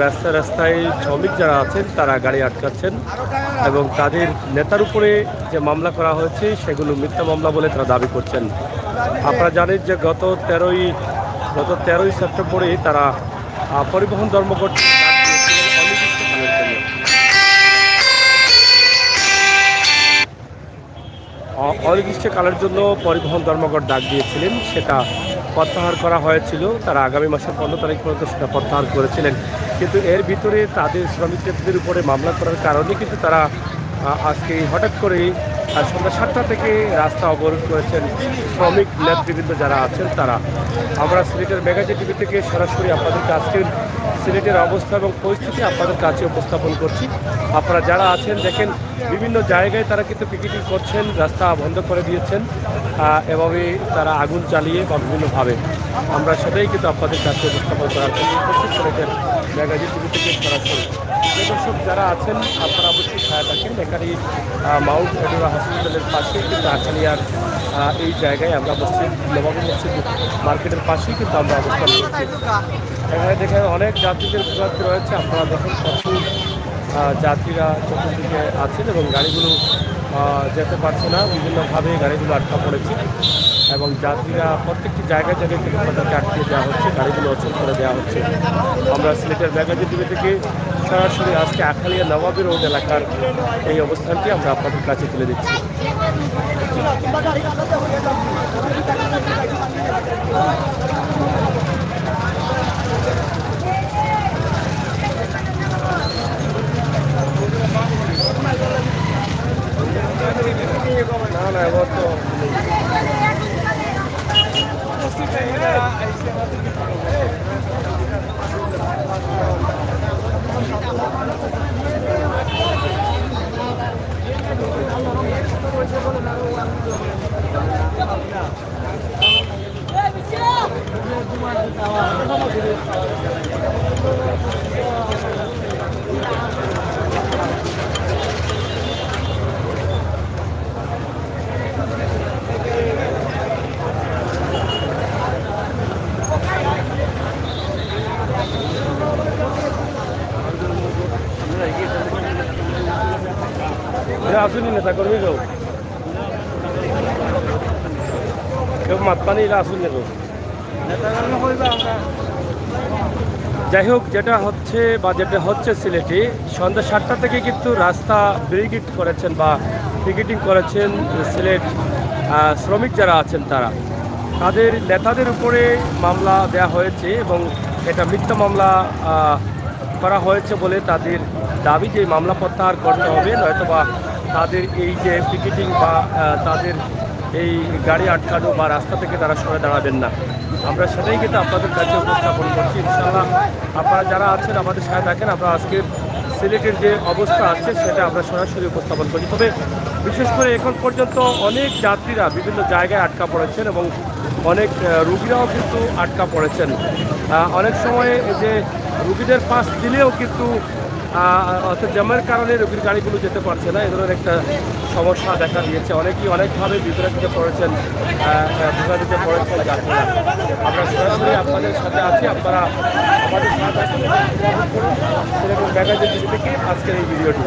রাস্তায় রাস্তায় শ্রমিক যারা আছেন তারা গাড়ি আটকাচ্ছেন এবং তাদের নেতার উপরে যে মামলা করা হয়েছে সেগুলো মিথ্যা মামলা বলে তারা দাবি করছেন। আপনারা জানেন যে গত তেরোই সেপ্টেম্বরে তারা পরিবহন ধর্মঘট অনির্দিষ্টকালের জন্য পরিবহন ধর্মঘট ডাক দিয়েছিলেন, সেটা প্রত্যাহার করা হয়েছিল। তারা আগামী মাসের 15 তারিখ পর্যন্ত সেটা প্রত্যাহার করেছিলেন, কিন্তু এর ভিতরে তাদের শ্রমিকদের উপরে মামলা করার কারণে কিন্তু তারা আজকে হঠাৎ করেই সন্ধ্যা 7টা থেকে রাস্তা অবরোধ করেছেন শ্রমিক নেতৃবৃন্দ যারা আছেন তারা। আমরা সিলেটের ম্যাগাজিন টিভি থেকে সরাসরি আপনাদেরকে আজকের সিলেটের অবস্থা এবং পরিস্থিতি আপনাদের কাছে উপস্থাপন করছি। আপনারা যারা আছেন দেখেন বিভিন্ন জায়গায় তারা কিন্তু পিকেটিং করছেন, রাস্তা বন্ধ করে দিয়েছেন এভাবে তারা আগুন জ্বালিয়ে বা বিভিন্নভাবে আমরা সেটাই কিন্তু আপনাদের কাছে উপস্থাপন করার চেষ্টা করছি সিলেটের ম্যাগাজিন টিভি থেকে সরাসরি। দর্শক যারা আছেন আপনারা অবশ্যই খেয়াল রাখেন, এখানে মাউন্ট এডুরা হসপিটালের পাশে কিন্তু আখালিয়ার এই জায়গায় আমরা মসজিদ নবাবী মসজিদ মার্কেটের পাশেই কিন্তু আমরা অবস্থান করছি। এখানে দেখেন অনেক যাত্রীদের ভোগান্তি রয়েছে। আপনারা দেখেন প্রচুর যাত্রীরা চতুর্দিকে আছেন এবং গাড়িগুলো যেতে পারছে না, বিভিন্নভাবে গাড়িগুলো আটকা পড়েছে এবং যাত্রীরা প্রত্যেকটি জায়গায় জায়গায় কিন্তু তাদেরকে আটকে দেওয়া হচ্ছে, গাড়িগুলো অচল করে দেওয়া হচ্ছে। আমরা সিলেটের ম্যাগাজিন টিভি থেকে সরাসরি আজকে আখালিয়া নবাবী রোড এলাকার এই অবস্থানটি আমরা আপনাদের কাছে তুলে দিচ্ছি। না না এবার তো আসুনি নেতা কর্মী কেউ মাতপানি এরা আসুন না কেউ। যাই হোক, যেটা হচ্ছে সিলেটে সন্ধ্যা 7টা থেকে কিন্তু রাস্তা ব্যারিকেড করেছেন বা পিকেটিং করেছেন সিলেট শ্রমিক যারা আছেন তারা। তাদের নেতাদের উপরে মামলা দেয়া হয়েছে এবং এটা মিথ্যা মামলা করা হয়েছে বলে তাদের দাবি যে মামলা প্রত্যাহার করতে হবে, নয়তোবা তাদের এই যে পিকেটিং বা তাদের এই গাড়ি আটকানো বা রাস্তা থেকে তারা সরে দাঁড়াবেন না। আমরা সেটাই কিন্তু আপনাদের কাছে উপস্থাপন করছি। ইনশাআল্লাহ আপনারা যারা আছেন আমাদের সাথে থাকেন, আমরা আজকের সিলেটের যে অবস্থা আছে সেটা আমরা সরাসরি উপস্থাপন করি। তবে বিশেষ করে এখন পর্যন্ত অনেক যাত্রীরা বিভিন্ন জায়গায় আটকা পড়েছেন এবং অনেক রুগীরাও কিন্তু আটকা পড়েছেন। অনেক সময় যে রুগীদের পাশ দিলেও কিন্তু অর্থাৎ জ্যামের কারণে রোগীর গাড়িগুলো যেতে পারছে না, এ ধরনের একটা সমস্যা দেখা দিয়েছে। অনেকেই অনেকভাবে বিভ্রান্তিতে পড়েছেন যাত্রীরা। আমরা সরাসরি আপনাদের সাথে আছি, আপনারা আমাদের সাথে সেরকম ম্যাগাজিন টিভি থেকে আজকের এই ভিডিওটি।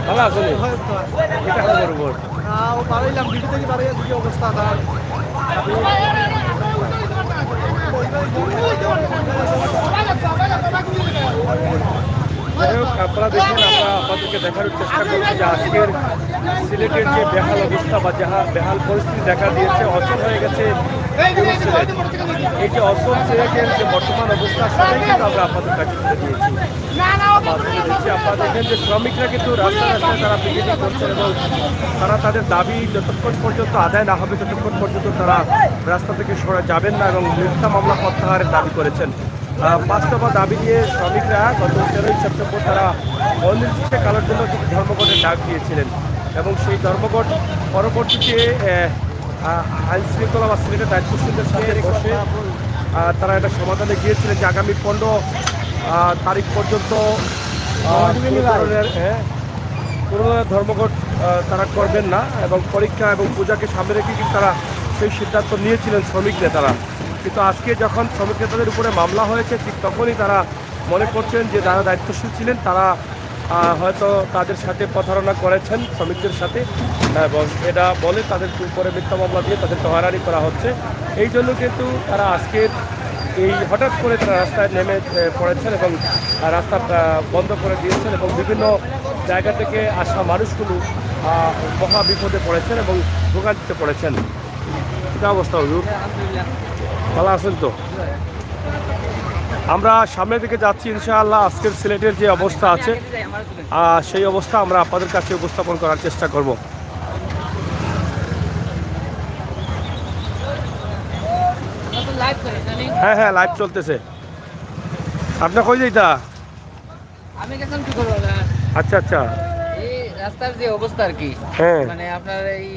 ভালো আসলে এটা খবর বাড়াইলাম ডিউটি থেকে বাড়াইয়া দিকে অবস্থা তার আপনারা দেখেন, আমরা আপনাদেরকে দেখার চেষ্টা করছি যে আজকের সিলেটের যে বেহাল অবস্থা বা বেহাল পরিস্থিতি দেখা দিয়েছে, অচল হয়ে গেছে পুরো সিলেট। এই যে অচল সিলেটের যে বর্তমান অবস্থা, সেটাই কিন্তু আমরা আপনাদের কাছে তুলে দিয়েছি। আপনারা দেখেন যে শ্রমিকরা কিন্তু রাস্তায় রাস্তায় তারা পিকেটিং করছেন এবং তারা তাদের দাবি যতক্ষণ পর্যন্ত আদায় না হবে ততক্ষণ পর্যন্ত তারা রাস্তা থেকে সরে যাবেন না এবং মিথ্যা মামলা প্রত্যাহারের দাবি করেছেন। 5 দফা দাবি নিয়ে শ্রমিকরা গত 13ই সেপ্টেম্বর তারা অনির্দিষ্ট কালের জন্য ধর্মঘটের ডাক দিয়েছিলেন এবং সেই ধর্মঘট পরবর্তীতে আইন শৃঙ্খলা বা সিলেটের দায়িত্বশীলদের সাথে বসে তারা একটা সমাধানে গিয়েছিলেন যে আগামী 15 তারিখ পর্যন্ত কোনো ধর্মঘট তারা করবেন না এবং পরীক্ষা এবং পূজাকে সামনে রেখে কিন্তু তারা সেই সিদ্ধান্ত নিয়েছিলেন শ্রমিক নেতারা। কিন্তু আজকে যখন শ্রমিক নেতাদের উপরে মামলা হয়েছে ঠিক তখনই তারা মনে করছেন যে যারা দায়িত্বশীল ছিলেন তারা হয়তো তাদের সাথে প্রতারণা করেছেন শ্রমিকদের সাথে এবং এটা বলে তাদের উপরে মিথ্যা মামলা দিয়ে তাদেরকে হয়রানি করা হচ্ছে। এই জন্য কিন্তু তারা আজকের এই হঠাৎ করে তারা রাস্তায় নেমে পড়েছেন এবং রাস্তা বন্ধ করে দিয়েছেন এবং বিভিন্ন জায়গা থেকে আসা মানুষগুলো মহা বিপদে পড়েছেন এবং ভোগান্তিতে পড়েছেন। এটা অবস্থা হুজুর, ভালো আছেন তো? আমরা সামনের দিকে যাচ্ছি ইনশাআল্লাহ। আজকের সিলেটের যে অবস্থা আছে সেই অবস্থা আমরা আপনাদের কাছে উপস্থাপন করার চেষ্টা করব। হ্যাঁ হ্যাঁ, লাইভ চলতেছে। আপনার কই যাইতা? আমি গেছিলাম কি করবো? আচ্ছা আচ্ছা, এই রাস্তার যে অবস্থা আর কি, হ্যাঁ মানে আপনার এই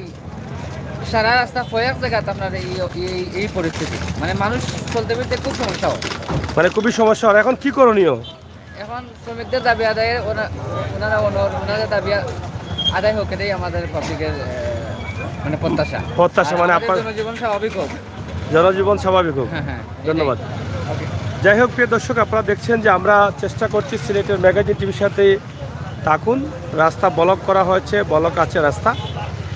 সারা রাস্তা কয়েক জায়গাতে আপনার এই পরিস্থিতি, মানে মানুষ চলতে ফিরতে খুব সমস্যা হয়, মানে খুবই সমস্যা হয়। এখন কি করণীয়? এখন শ্রমিকদের দাবি আদায়ের ওনাদের দাবি আদায় হোক, এটাই আমাদের পাবলিকের মানে প্রত্যাশা মানে আপনার জনজীবন স্বাভাবিক হোক। জনজীবন স্বাভাবিক হোক। হ্যাঁ হ্যাঁ, ধন্যবাদ। যাই হোক, প্রিয় দর্শক, আপনারা দেখছেন যে আমরা চেষ্টা করছি সিলেটের ম্যাগাজিন টিভির সাথে থাকুন। রাস্তা ব্লক করা হয়েছে, ব্লক আছে রাস্তা,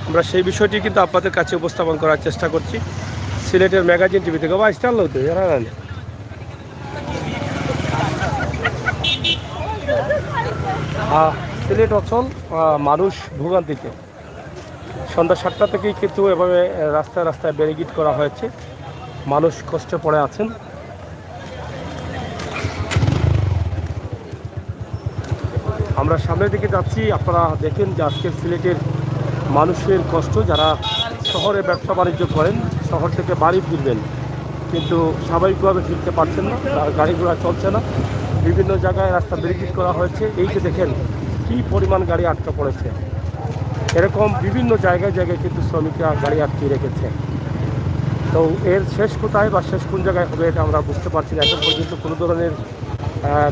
আমরা সেই বিষয়টি কিন্তু আপনাদের কাছে উপস্থাপন করার চেষ্টা করছি সিলেটের ম্যাগাজিন টিভি থেকে। বা স্টার লোতে জানালেন সিলেট অচল, মানুষ ভোগান্তিতে। সন্ধ্যা 7টা থেকেই কিন্তু এভাবে রাস্তায় রাস্তায় ব্যারিকেড করা হয়েছে, মানুষ কষ্টে পড়ে আছেন। আমরা সামনের দিকে যাচ্ছি, আপনারা দেখেন যে আজকের সিলেটের মানুষের কষ্ট। যারা শহরে ব্যবসা বাণিজ্য করেন, শহর থেকে বাড়ি ফিরবেন কিন্তু স্বাভাবিকভাবে ফিরতে পারছেন না, গাড়ি ঘোড়া চলছে না, বিভিন্ন জায়গায় রাস্তা ব্যারিকেড করা হয়েছে। এই যে দেখেন কী পরিমাণ গাড়ি আটকা পড়েছে, এরকম বিভিন্ন জায়গায় জায়গায় কিন্তু শ্রমিকরা গাড়ি আটকে রেখেছে। তো এর শেষ কোথায় বা শেষ কোন জায়গায় হবে এটা আমরা বুঝতে পারছি না। এখন পর্যন্ত কোনো ধরনের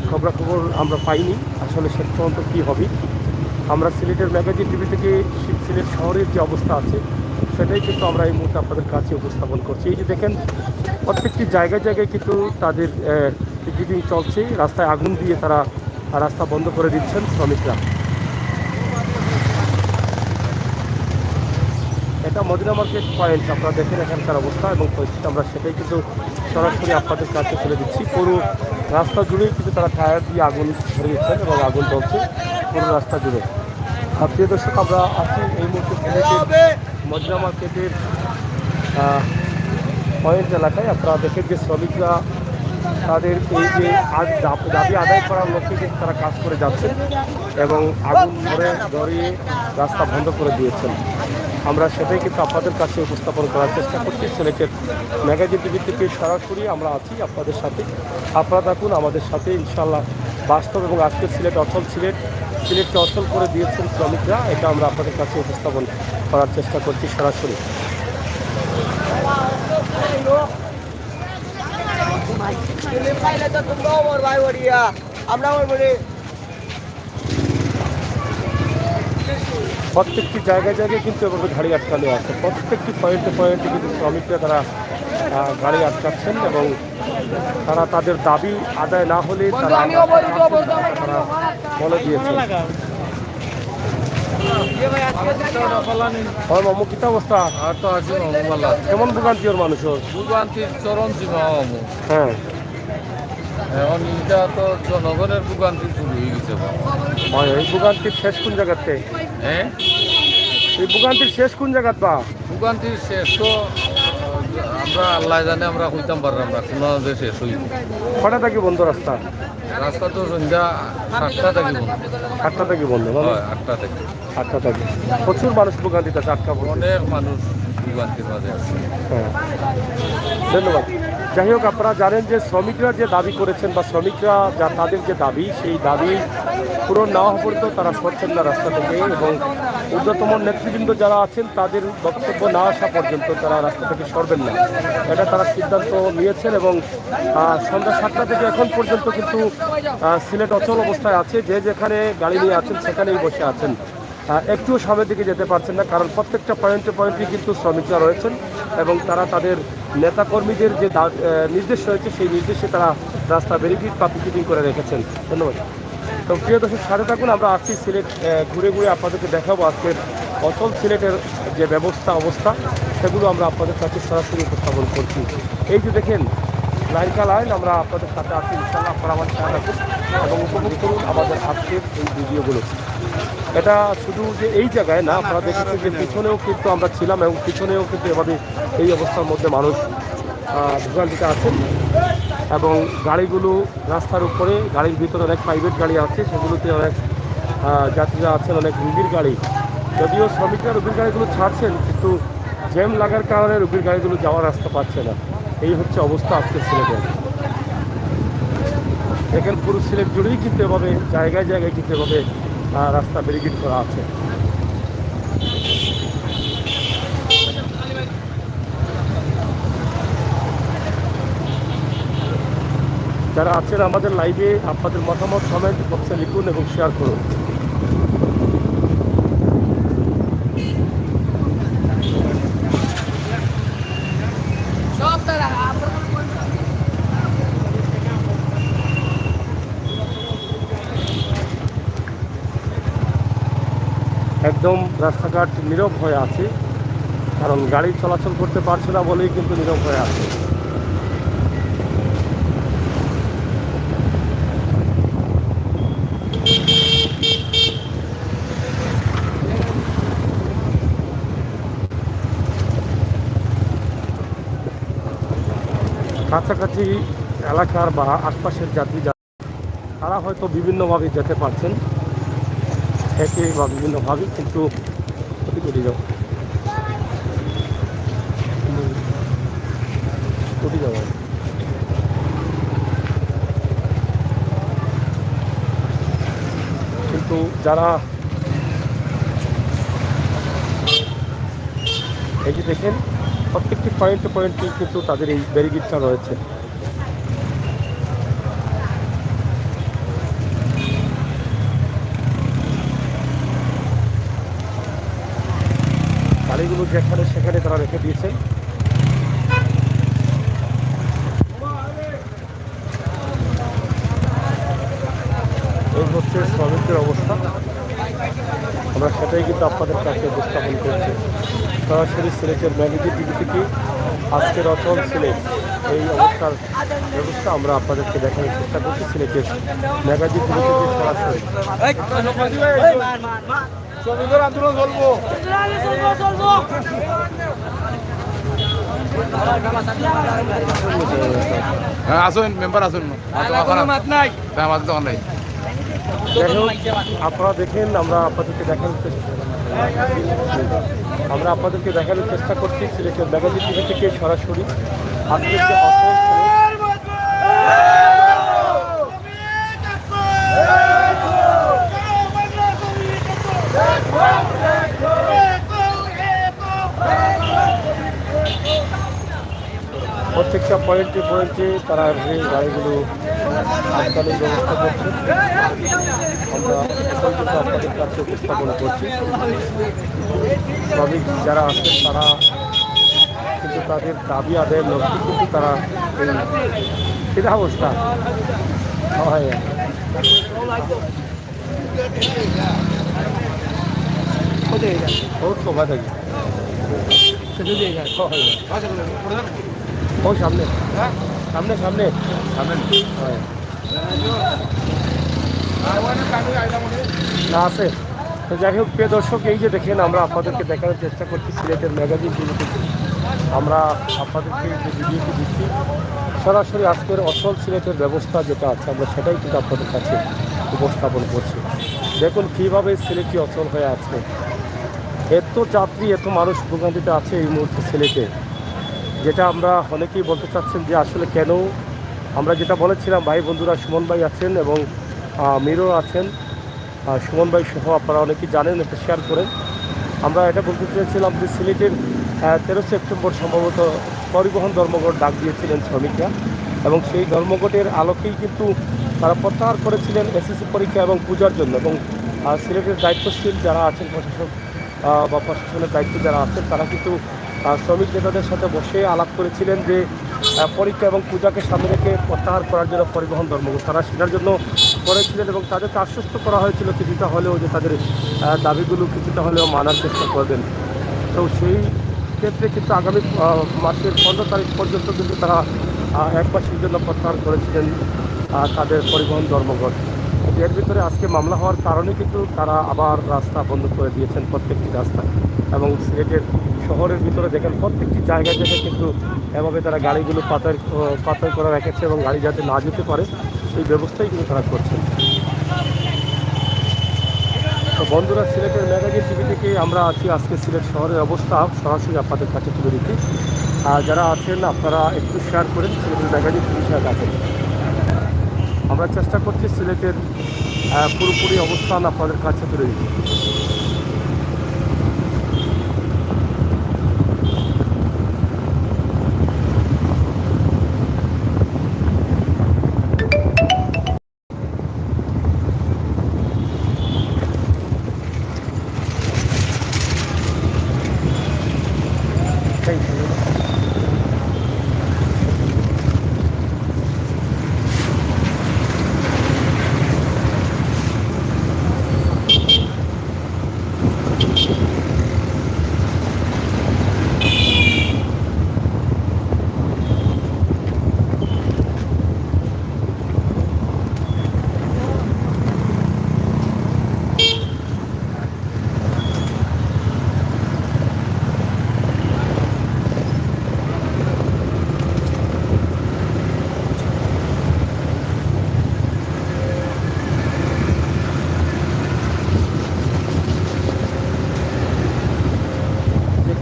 খবরাখবর আমরা পাইনি আসলে শেষ পর্যন্ত কী হবে। আমরা সিলেটের ম্যাগাজিন টিভি থেকে সিলেট শহরের যে অবস্থা আছে সেটাই কিন্তু আমরা এই মুহূর্তে আপনাদের কাছে উপস্থাপন করছি। এই যে দেখেন প্রত্যেকটি জায়গায় জায়গায় কিন্তু তাদের পিকেটিং চলছে, রাস্তায় আগুন দিয়ে তারা রাস্তা বন্ধ করে দিচ্ছেন শ্রমিকরা। এটা মদিনা মার্কেট পয়েন্ট, আপনারা দেখেন এখানকার অবস্থা এবং পরিস্থিতি আমরা সেটাই কিন্তু সরাসরি আপনাদের কাছে তুলে দিচ্ছি। পুরো রাস্তা জুড়েই কিন্তু তারা টায়ার দিয়ে আগুন ধরিয়েছেন এবং আগুন জ্বলছে পুরো রাস্তা জুড়ে। প্রিয় দর্শক, আমরা আছি এই মুহূর্তে সিলেটের মদিনা মার্কেটের পয়েন্ট এলাকায়। আপনারা দেখেন যে শ্রমিকরা তাদের এই যে দাবি আদায় করার লক্ষ্যে কিন্তু তারা কাজ করে যাচ্ছেন এবং আগুন ধরিয়ে রাস্তা বন্ধ করে দিয়েছেন। আমরা সেটাই কিন্তু আপনাদের কাছে উপস্থাপন করার চেষ্টা করছি সিলেটের ম্যাগাজিন টিভি থেকে সরাসরি আমরা আছি আপনাদের সাথে। আপনারা থাকুন আমাদের সাথে ইনশাআল্লাহ। বাস্তব এবং আজকের সিলেট অচল, সিলেটকে অচল করে দিয়েছেন শ্রমিকরা, এটা আমরা আপনাদের কাছে উপস্থাপন করার চেষ্টা করছি সরাসরি। প্রত্যেকটি জায়গায় জায়গায় কিন্তু এভাবে গাড়ি আটকানো আছে, প্রত্যেকটি পয়েন্টে পয়েন্টে কিন্তু শ্রমিকরা তারা গাড়ি আটকাচ্ছেন এবং তারা তাদের দাবি আদায় না হলে তারা বলে দিয়েছেন। মামু কিতা অবস্থা? আর তো আছি মামু, কেমন ভোগান্তি ওর মানুষের? ভোগান্তির চরম সীমা মামু। হ্যাঁ, এখন এটা তো জনগণের ভোগান্তি শুরু হয়ে গেছে হয় এই ভোগান্তির শেষ কোন জায়গাতে? হ্যাঁ এই ভোগান্তির শেষ কোন জায়গাত বা? ভোগান্তির শেষ তো আমরা আল্লাহ জানে আমরা হইতাম পারলাম না কোনো যে শেষ হইব কটা থেকে বন্ধ রাস্তা? রাস্তা তো সন্ধ্যা 7টা থেকে বন্ধ 8টা থেকে বন্ধ মানে? হয় 8টা থেকে 8টা থেকে প্রচুর মানুষ ভোগান্তিতে আছে, আটকা পড়ে। অনেক মানুষ ভোগান্তির মাঝে আছে হ্যাঁ, ধন্যবাদ। যাই হোক, আপনারা জানেন যে শ্রমিকরা যে দাবি করেছেন বা শ্রমিকরা যা তাদের যে দাবি, সেই দাবি পূরণ না হওয়া পর্যন্ত তারা সরছেন না রাস্তা থেকে, এবং ঊর্ধ্বতম নেতৃবৃন্দ যারা আছেন তাদের বক্তব্য না আসা পর্যন্ত তারা রাস্তা থেকে সরবেন না, এটা তারা সিদ্ধান্ত নিয়েছেন। এবং সন্ধ্যা 7টা থেকে এখন পর্যন্ত কিন্তু সিলেট অচল অবস্থায় আছে, যে যেখানে গাড়ি নিয়ে আছেন সেখানেই বসে আছেন, একটুও সামনের দিকে যেতে পারছেন না, কারণ প্রত্যেকটা পয়েন্টে কিন্তু শ্রমিকরা রয়েছেন এবং তারা তাদের নেতাকর্মীদের যে নির্দেশ রয়েছে সেই নির্দেশে তারা রাস্তা ব্যারিকেড বা পিকেটিং করে রেখেছেন। ধন্যবাদ। তো প্রিয় দর্শক, সাথে থাকুন, আমরা আসছি সিলেট ঘুরে ঘুরে আপনাদেরকে দেখাবো আজকের অচল সিলেটের যে অবস্থা সেগুলো আমরা আপনাদের কাছে সরাসরি উপস্থাপন করছি। এই যে দেখেন লাইন আমরা আপনাদের সাথে আছি, ইনশাআল্লাহ আপনারা আমার খেয়াল রাখুন এবং উপভোগ করুন আমাদের আজকের এই ভিডিওগুলো। এটা শুধু যে এই জায়গায় না, আপনারা দেখেছেন যে পিছনেও কিন্তু আমরা ছিলাম এবং পিছনেও কিন্তু এভাবে এই অবস্থার মধ্যে মানুষ ভোগান্তিতে আছেন, এবং গাড়িগুলো রাস্তার উপরে, গাড়ির ভিতরে অনেক প্রাইভেট গাড়ি আছে, সেগুলোতে অনেক যাত্রীরা আছেন, অনেক রুগীর গাড়ি। যদিও শ্রমিকরা রুগীর গাড়িগুলো ছাড়ছেন, কিন্তু জ্যাম লাগার কারণে রুগীর গাড়িগুলো যাওয়ার রাস্তা পাচ্ছে না। এই হচ্ছে অবস্থা আজকে সিলেটে। দেখেন পুরো সিলেট জুড়েই কিন্তু এভাবে জায়গায় জায়গায় কিন্তু এভাবে রাস্তা ব্যারিকেড করা আছে। যারা আছেন আমাদের লাইভে, আপনাদের মতামত কমেন্ট বক্সে লিখুন এবং শেয়ার করুন। একদম রাস্তাঘাট নীরব হয়ে আছে, কারণ গাড়ি চলাচল করতে পারছে না বলেই কিন্তু নীরব হয়ে আছে। কাছাকাছি এলাকার বা আশপাশের যাত্রী তারা হয়তো বিভিন্নভাবে যেতে পারছেন, হেঁটে বা বিভিন্নভাবে, কিন্তু ক্ষতি করে যাও কিন্তু যারা এই যে দেখেন প্রত্যেকটি পয়েন্টে কিন্তু তাদের এই ব্যারিকেডটা রয়েছে। গাড়িগুলো যেখানে সেখানে তারা রেখে দিয়েছে। এই হচ্ছে শ্রমিকদের অবস্থা, আমরা সেটাই কিন্তু আপনাদের কাছে উপস্থাপন করছি সরাসরি সিলেটের ম্যাগজিন টিভি থেকে। আজকের অচল সিলেট এই অবস্থার ব্যবস্থা আমরা আপনাদেরকে দেখানোর চেষ্টা করছি সিলেটের ম্যাগাজিন টিভি থেকে সরাসরি। হ্যাঁ আসুন মেম্বার আসুন নাই দোকান নাই যাই হোক, আপনারা দেখেন আমরা আপনাদেরকে দেখানোর চেষ্টা করছি সিলেটের ম্যাগাজিন টিভি থেকে সরাসরি আজকের যে অচল প্রত্যেকটা পয়েন্টে তারা যে গাড়িগুলো আটকানোর ব্যবস্থা করছে আমরা আপনাদের কাছে উপস্থাপন করছি। শ্রমিক যারা আছেন তারা কিন্তু তাদের দাবি আদায়ের লক্ষ্যে কিন্তু তারা এই অবস্থা হয় বহুত কমা থাকি ও সামনে সামনে সামনে সামনে হয়। না আছে। তো যাই হোক প্রিয় দর্শক, এই যে দেখেন আমরা আপনাদেরকে দেখানোর চেষ্টা করছি সিলেটের ম্যাগাজিন টিভি থেকে আমরা আপনাদেরকে যে ভিডিওটি দিচ্ছি সরাসরি আজকের অচল সিলেটের ব্যবস্থা যেটা আছে আমরা সেটাই কিন্তু আপনাদের কাছে উপস্থাপন করছি। দেখুন কীভাবে সিলেটটি অচল হয়ে আছে, এত যাত্রী এত মানুষ ভোগান্তিতে আছে এই মুহূর্তে সিলেটে, যেটা আমরা অনেকেই বলতে চাচ্ছেন যে আসলে কেন। আমরা যেটা বলেছিলাম ভাই বন্ধুরা, সুমন ভাই আছেন এবং মিরও আছেন, সুমন ভাই সহ আপনারা অনেকেই জানেন, এটা শেয়ার করেন। আমরা এটা বলতে চেয়েছিলাম যে সিলেটের 13 সেপ্টেম্বর সম্ভবত পরিবহন ধর্মঘট ডাক দিয়েছিলেন শ্রমিকরা, এবং সেই ধর্মঘটের আলোকেই কিন্তু তারা প্রত্যাহার করেছিলেন এসএসসি পরীক্ষা এবং পূজার জন্য। এবং সিলেটের দায়িত্বশীল যারা আছেন, প্রশাসক বা প্রশাসনের দায়িত্ব যারা আছেন, তারা কিন্তু শ্রমিক নেতাদের সাথে বসে আলাপ করেছিলেন যে পরীক্ষা এবং পূজাকে সামনে রেখে প্রত্যাহার করার জন্য পরিবহন ধর্মঘট তারা সেটার জন্য করেছিলেন, এবং তাদেরকে আশ্বস্ত করা হয়েছিল কিছুটা হলেও যে তাদের দাবিগুলো কিছুটা হলেও মানার চেষ্টা করবেন। তো সেই ক্ষেত্রে কিন্তু আগামী মাসের 15 তারিখ পর্যন্ত কিন্তু তারা এক মাসের জন্য প্রত্যাহার করেছিলেন তাদের পরিবহন ধর্মঘট। এর ভিতরে আজকে মামলা হওয়ার কারণে কিন্তু তারা আবার রাস্তা বন্ধ করে দিয়েছেন, প্রত্যেকটি রাস্তা। এবং সিলেটের শহরের ভিতরে দেখেন প্রত্যেকটি জায়গায় জায়গায় কিন্তু এভাবে তারা গাড়িগুলো পাতার করে রেখেছে, এবং গাড়ি যাতে না যেতে পারে সেই ব্যবস্থাই কিন্তু তারা করছেন। তো বন্ধুরা, সিলেটের ম্যাগাজিন টিভি থেকে আমরা আছি আজকে সিলেট শহরের অবস্থা সরাসরি আপনাদের কাছে তুলে দিচ্ছি। আর যারা আছেন আপনারা একটু শেয়ার করেন, সিলেটের ম্যাগাজিন টিভি শেয়ার আছেন। আমরা চেষ্টা করছি সিলেটের পুরোপুরি অবস্থান আপনাদের কাছে তুলে দিতে।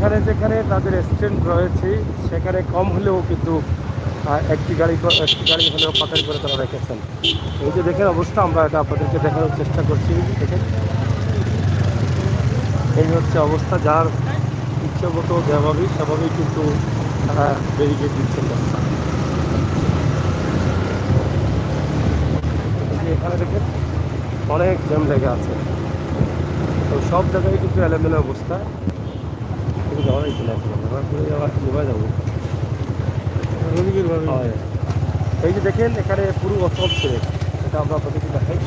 যেখানে যেখানে তাদের স্ট্যান্ড রয়েছে সেখানে কম হলেও কিন্তু একটি গাড়ি হলেও পাতারি করে তারা রেখেছেন। এই যে দেখেন অবস্থা, আমরা এটা আপনাদেরকে দেখানোর চেষ্টা করছি। দেখেন এই হচ্ছে অবস্থা, যার ইচ্ছে মতো যেভাবেই সেভাবেই কিন্তু তারা ব্যারিকেড দিচ্ছেন রাস্তা। এখানে দেখেন অনেক জ্যাম লেগে আছে, তো সব জায়গায় কিন্তু এলোমেলো অবস্থা। এই যে দেখেন এখানে পুরো অচল ছিল, এটা আমরা আপনাদেরকে দেখাই।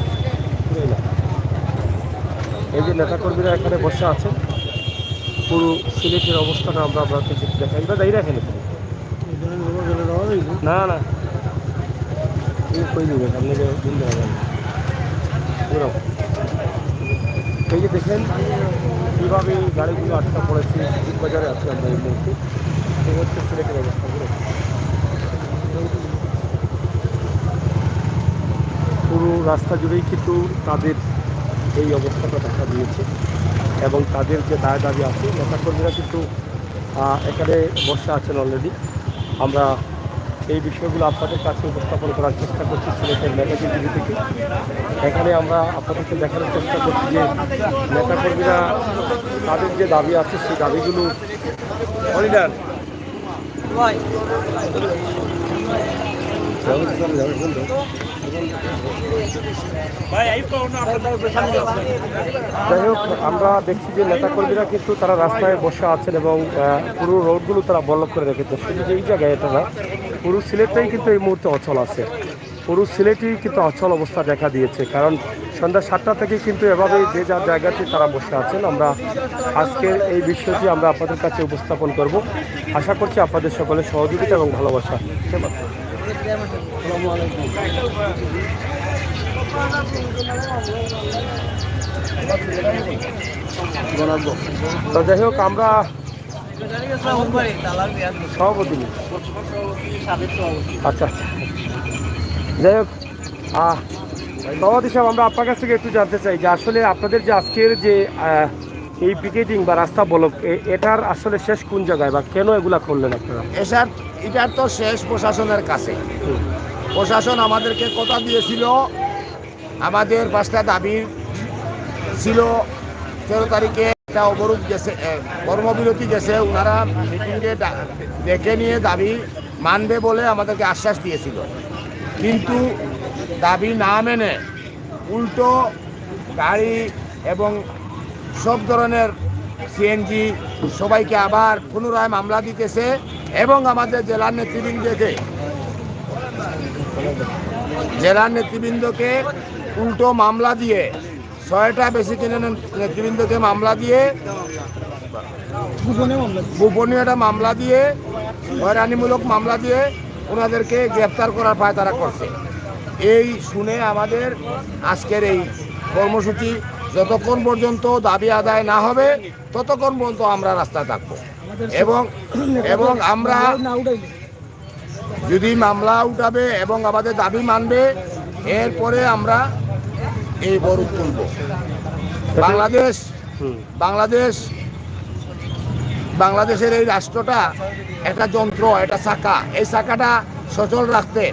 এই যে নেতাকর্মীরা এখানে বসে আছেন, পুরো সিলেটের অবস্থাটা আমরা আপনাদেরকে দেখাই। এবার দাঁড়িয়ে রাখেন না না কই দিবেন আপনি পুরো। এই যে দেখেন কীভাবে গাড়িগুলো আটকা পড়েছে, বাজারে আছে আমরা এই মুহূর্তে। এই হচ্ছে সিলেটের অবস্থা। পুরো রাস্তা জুড়েই কিন্তু তাদের এই অবস্থাটা দেখা দিয়েছে, এবং তাদের যে দাবি আছে নেতাকর্মীরা কিন্তু এখানে বসে আছেন অলরেডি। আমরা এই বিষয়গুলো আপনাদের কাছে উপস্থাপন করার চেষ্টা করছি সিলেটের ম্যাগাজিন টিভি থেকে। এখানে আমরা আপনাদেরকে দেখানোর চেষ্টা করছি যে নেতাকর্মীরা তাদের যে দাবি আছে সেই দাবিগুলো যাই হোক, আমরা দেখছি যে নেতাকর্মীরা কিন্তু তারা রাস্তায় বসে আছেন, এবং পুরো রোডগুলো তারা বলক করে রেখেছে। শুধু যে এই জায়গায় এটা না, পুরো সিলেটটাই কিন্তু এই মুহূর্তে অচল আছে। পুরো সিলেটই কিন্তু অচল অবস্থা দেখা দিয়েছে, কারণ সন্ধ্যা 7টা থেকে কিন্তু এভাবেই যে যার জায়গাতে তারা বসে আছেন। আমরা আজকের এই বিষয়টি আমরা আপনাদের কাছে উপস্থাপন করব। আশা করছি আপনাদের সকলের সহযোগিতা এবং ভালোবাসা। তো যাই হোক আমরা সভাপতি আচ্ছা আচ্ছা যাই হোক সভাপতি সাহেব আমরা আপনার কাছ থেকে একটু জানতে চাই যে আসলে আপনাদের যে আজকের যে এই পিকেটিং বা রাস্তা ব্লক এটার আসলে শেষ কোন জায়গায় বা কেন এগুলা করলেন আপনারা? এটার তো শেষ প্রশাসনের কাছে। প্রশাসন আমাদেরকে কথা দিয়েছিল, আমাদের 5টা দাবি ছিল। 13 তারিখে একটা অবরোধ গেছে, কর্মবিরতি গেছে, ওনারা মিটিংয়ে ডেকে নিয়ে দাবি মানবে বলে আমাদেরকে আশ্বাস দিয়েছিল। কিন্তু দাবি না মেনে উল্টো গাড়ি এবং সব ধরনের সিএনজি সবাইকে আবার পুনরায় মামলা দিতেছে এবং আমাদের জেলার নেতৃবৃন্দকে উল্টো মামলা দিয়ে 6টা বেশি কিনে নেতৃবৃন্দকে মামলা দিয়ে গোপনীয়তা মামলা দিয়ে হয়রানিমূলক মামলা দিয়ে ওনাদেরকে গ্রেফতার করার পায় তারা করছে। এই শুনে আমাদের আজকের এই কর্মসূচি যতক্ষণ পর্যন্ত দাবি আদায় না হবে ততক্ষণ পর্যন্ত আমরা রাস্তায় থাকবো এবং আমরা যদি মামলা উঠাবে এবং আমাদের দাবি মানবে এরপরে আমরা এই বরুদ তুলব। বাংলাদেশের এই রাষ্ট্রটা একটা যন্ত্র, একটা চাকা। এই চাকাটা সচল রাখতে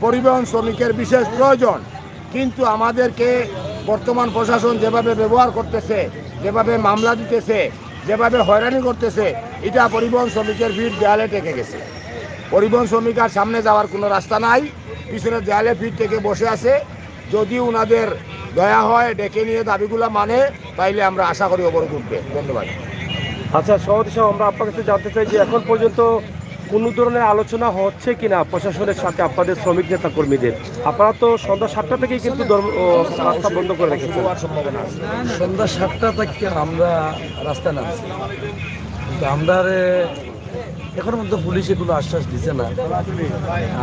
পরিবহন শ্রমিকের বিশেষ প্রয়োজন। কিন্তু আমাদেরকে বর্তমান প্রশাসন যেভাবে ব্যবহার করতেছে, যেভাবে মামলা দিতেছে, যেভাবে হয়রানি করতেছে, এটা পরিবহন শ্রমিকের ভিড় দেয়ালে টেকে গেছে। পরিবহন শ্রমিক আর সামনে যাওয়ার কোনো রাস্তা নাই, পিছনে দেয়ালে ভিড় থেকে বসে আছে। যদি ওনাদের দয়া হয় ডেকে নিয়ে দাবিগুলো মানে, তাইলে আমরা আশা করি অবরোধ উঠবে। ধন্যবাদ। আচ্ছা সভাপতি সাহেব আমরা আপনার কাছে জানতে চাই যে এখন পর্যন্ত কোনো ধরনের আলোচনা হচ্ছে কিনা প্রশাসনের সাথে আপনাদের শ্রমিক নেতা কর্মীদের? আপনারা তো সন্ধ্যা 7টা থেকেই কিন্তু রাস্তা বন্ধ করে রেখেছেন। সন্ধ্যা 7টা থেকে আমরা রাস্তায় নামছি, কিন্তু আমরা এখন মধ্যে পুলিশে কোনো আশ্বাস দিচ্ছে না।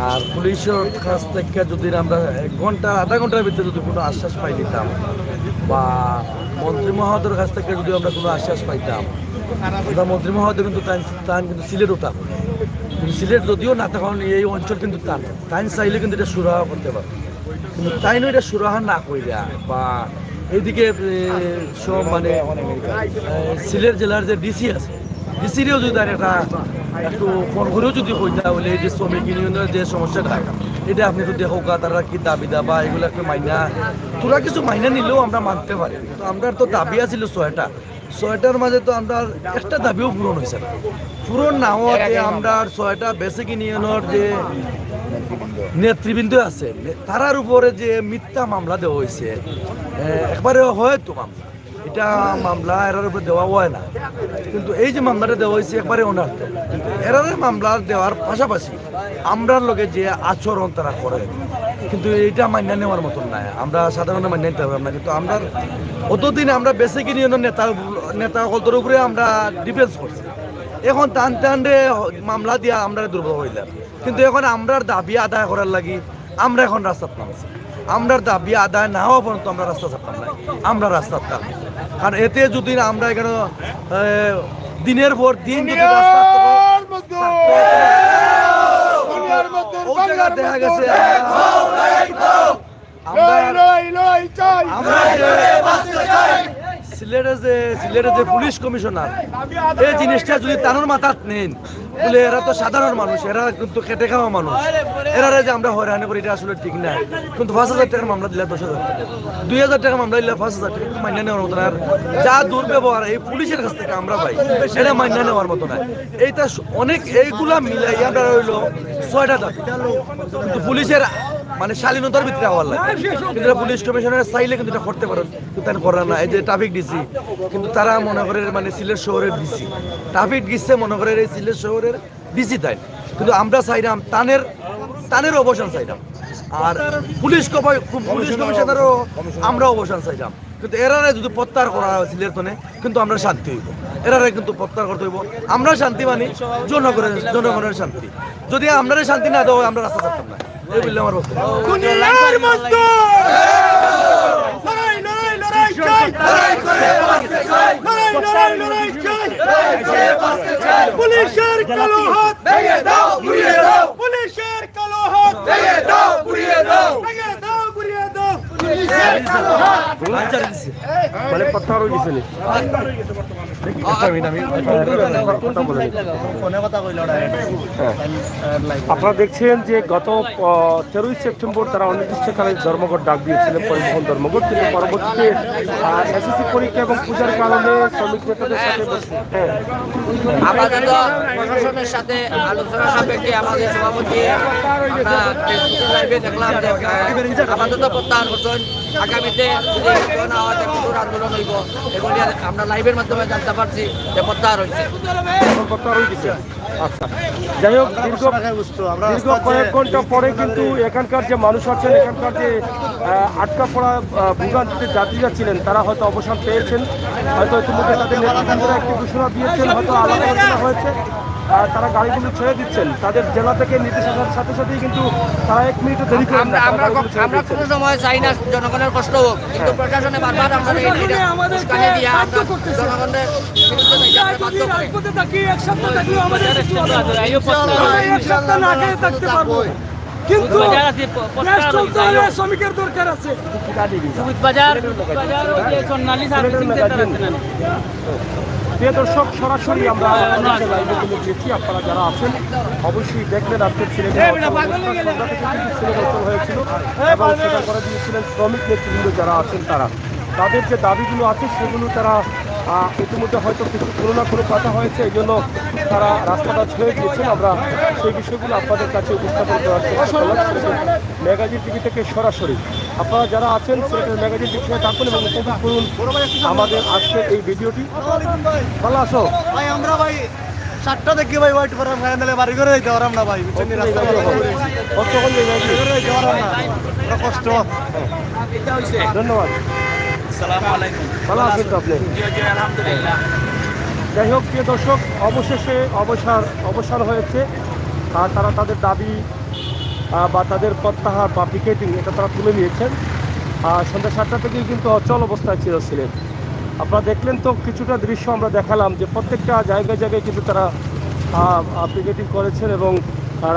আর পুলিশের কাছ থেকে যদি আমরা 1 ঘন্টা আধা ঘন্টার ভিতরে যদি কোনো আশ্বাস পাই দিতাম, বা মন্ত্রী মহোদয়ের কাছ থেকে যদি আমরা কোনো আশ্বাস পাইতাম, মন্ত্রী মহোদয় কিন্তু তান কিন্তু সিলেটও থাকুন, কিন্তু সিলেট যদিও না তখন এই অঞ্চল কিন্তু তাই চাইলে কিন্তু এটা সুরাহা করতে পারে। কিন্তু তাই নয়, এটা সুরাহা না কইরা বা এইদিকে সব মানে সিলেট জেলার যে ডিসি আছে, ডিসিরেও যদি তার একটু ফোন করেও যদি হইতা বলে এই যে শ্রমিক ইউনিয়নের যে সমস্যাটা, এটা আপনি তো দেখো তারা কি দাবি দাবা এগুলো একটু মাইনা, তোরা কিছু মাইনা নিলেও আমরা মানতে পারি। তো আমরা তো দাবি আছিল 6টার মাঝে তো আমরা একটা দাবিও পূরণ হয়েছে না। পূরণ না হওয়াতে আমরা 6টা বেসিক ইউনিয়নের যে নেতৃবৃন্দ আছে তারার উপরে যে মিথ্যা মামলা দেওয়া হয়েছে, একবারে হয়তো মামলা এটা মামলা এরার উপরে দেওয়া হয় না, কিন্তু এই যে মামলাটা দেওয়া হয়েছে একবারে অনার্থ। কিন্তু এরারের মামলা দেওয়ার পাশাপাশি আমরার লোকে যে আচরণ তারা করে, কিন্তু এইটা মান্য নেওয়ার মতন নাই। আমরা সাধারণত মান্য নিতে পারবো না, কিন্তু আমরা অতদিন আমরা বেসিক ইউনিয়নের নেতা সকলের উপরে আমরা ডিফেন্স করছি। এখন টানতে মামলা দিয়া আমরা দুর্বল হইলাম, কিন্তু এখন আমরার দাবি আদায় করার লাগি আমরা এখন রাস্তাত নামছি। আমরার দাবি আদায় না হওয়া পর্যন্ত আমরা রাস্তা থাকতাম না, আমরা রাস্তার থাকবো। কারণ এতে যদি আমরা এখানে দিনের পর দিন যদি রাস্তা দেখা গেছে সিলেটের যে পুলিশ কমিশনার এই জিনিসটা যদি তানোর মাথাত নেন বলে, এরা তো সাধারণ মানুষ, এরা কিন্তু খেটে খাওয়া মানুষ, এরা যে আমরা হয়রানি করি এটা আসলে ঠিক না। কিন্তু 5,000 টাকার মামলা দিলে 10,000 টাকা, 2,000 টাকা মামলা দিলে 5,000 টাকা মান্য নেওয়ার মতো না। আর যা দুর্ব্যবহার এই পুলিশের কাছ থেকে আমরা পাই সেটা মান্য নেওয়ার মতো না। এইটা অনেক এইগুলা মিলাই আমরা রইল 6টা দাবি, কিন্তু পুলিশের মানে শালীনতার ভিতরে হওয়ার লাগে। কিন্তু পুলিশ কমিশনার চাইলে কিন্তু এটা করতে পারেন, কিন্তু তাই করার না। এই যে ট্রাফিক ডিসি, কিন্তু তারা মনে করে মানে সিলেট শহরের ডিসি, ট্রাফিক দিচ্ছে মনে করে এই সিলেট শহরের ডিসি তাই, কিন্তু আমরা চাইলাম তানের অবসান চাইলাম। আর পুলিশ কমিশনারও আমরা অবসান চাইলাম, কিন্তু এরারে যদি প্রত্যাহার করা হয় সিলেট তনে, কিন্তু আমরা শান্তি হইব। এরারে কিন্তু প্রত্যাহার করতে হইব। আমরা শান্তি মানি জনগণের শান্তি, যদি আমরা শান্তি না দেওয়া আমরা রাস্তা থাকতাম না। এই বললে আমার বক্তব্য। কুমিল্লার মজদুর লড়াই লড়াই লড়াই চাই লড়াই লড়াই লড়াই চাই পুলিশের কালো হাত ভেঙে দাও গুড়িয়ে দাও পুলিশের কালো হাত ভেঙে দাও গুড়িয়ে দাও ভেঙে দাও গুড়িয়ে দাও পুলিশের কালো হাত মানে প্রত্যাহার হয়ে গেছে নি? আপনারা দেখছেন যে গত 13ই সেপ্টেম্বর তারা অনির্দিষ্টকালের ধর্মঘট ডাক দিয়েছিলেন, পরিবহন ধর্মঘট, কিন্তু পরবর্তীতে এসএসসি পরীক্ষা এবং পূজার কারণে শ্রমিক নেতাদের সাথে হ্যাঁ আমাদের তো প্রশাসনের সাথে আলোচনা সাপেক্ষে আমাদের সভাপতি আমরা ফেসবুকে লাইভে দেখলাম যে আপাতত প্রত্যাহার করছেন। আগামীতে যদি কেউ না হয় কঠোর আন্দোলন হইব, এগুলি আমরা লাইভের মাধ্যমে জানতে পারছি যে প্রত্যাহার হয়েছে। এখন প্রত্যাহার হয়ে গেছে। আচ্ছা, যাই হোক, দীর্ঘ কয়েক ঘন্টা পরে কিন্তু এখানকার যে মানুষ আছেন, এখানকার যে আটকা পড়া ভোগান্তিতে যাত্রীরা ছিলেন, তারা হয়তো অবসান পেয়েছেন। হয়তো ইতিমধ্যে তাদের নেতৃবৃন্দরা একটি ঘোষণা দিয়েছেন, হয়তো আলাদা আলোচনা হয়েছে। তারা গাড়িগুলো ছেড়ে দিচ্ছেন, তাদের জেলা থেকে নির্দেশ আসার সাথে সাথেই কিন্তু তারা 1 মিনিটও দেরি করেন না, আমরা কোনো সময় চাই না জনগণের কষ্ট হোক, কিন্তু প্রশাসনে বারবার আমরা উস্কানি দিয়ে আমরা জনগণের বিরুদ্ধে যাই, বাধ্য করে। রাজপথে থাকি এক সপ্তাহ থাকলেও আমাদের কিছু হবে না। এক সপ্তাহ না খেয়ে থাকতে পারবো, কিন্তু দেশ চলতে হলে শ্রমিকের দরকার আছে। প্রিয় দর্শক, সরাসরি আমরা লাইভে তুলে দিয়েছি। আপনারা যারা আছেন অবশ্যই দেখলেন আজকে সিলেটের হয়েছিল এবং সেটা করে দিয়েছিলেন শ্রমিক নেতৃবৃন্দ যারা আছেন তারা। তাদের যে দাবিগুলো আছে সেগুলো তারা ইতিমধ্যে হয়তো কিছু কোনো না কোনো কথা হয়েছে, এই জন্য তারা রাস্তাটা ছেড়ে দিয়েছেন। আমরা সেই বিষয়গুলো আপনাদের কাছে উপস্থাপন করার চেষ্টা করলাম সিলেটের ম্যাগাজিন টিভি থেকে সরাসরি। আপনারা যারা আছেন সিলেটের ম্যাগাজিন টিভি থেকে থাকুন এবং উপভোগ করুন আমাদের আজকের এই ভিডিওটি। ভালো আছো ভাই? আমরা ভাই 7টা থেকে ভাই ওয়েট করে ফাইনালে বাড়ি করে যাইতে পারলাম না ভাই, বুঝছেন? রাস্তা কষ্ট করলে যাইতে পারলাম না, বড় কষ্ট। ধন্যবাদ। ভালো আছেন তো আপনি? যাই হোক, প্রিয় দর্শক, অবশেষে অবসর হয়েছে। আর তারা তাদের দাবি বা তাদের প্রত্যাহার বা পিকেটিং এটা তারা তুলে নিয়েছেন। সন্ধ্যা 7টা থেকেই কিন্তু অচল অবস্থায় ছিল সিলেট। আপনারা দেখলেন তো কিছুটা দৃশ্য আমরা দেখালাম যে প্রত্যেকটা জায়গায় জায়গায় কিন্তু তারা পিকেটিং করেছেন এবং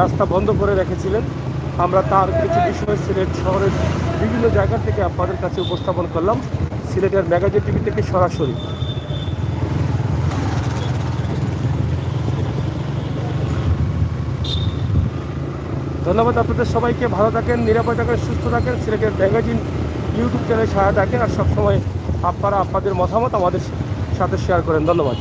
রাস্তা বন্ধ করে রেখেছিলেন। আমরা তার কিছু বিষয় সিলেট শহরের বিভিন্ন জায়গা থেকে আপনাদের কাছে উপস্থাপন করলাম সিলেটের ম্যাগাজিন টিভি থেকে সরাসরি। ধন্যবাদ আপনাদের সবাইকে। ভালো থাকেন, নিরাপদ থাকেন, সুস্থ থাকেন। সিলেটের ম্যাগাজিন ইউটিউব চ্যানেলে সাহায্য থাকেন আর সবসময় আপনারা আপনাদের মতামত আমাদের সাথে শেয়ার করেন। ধন্যবাদ।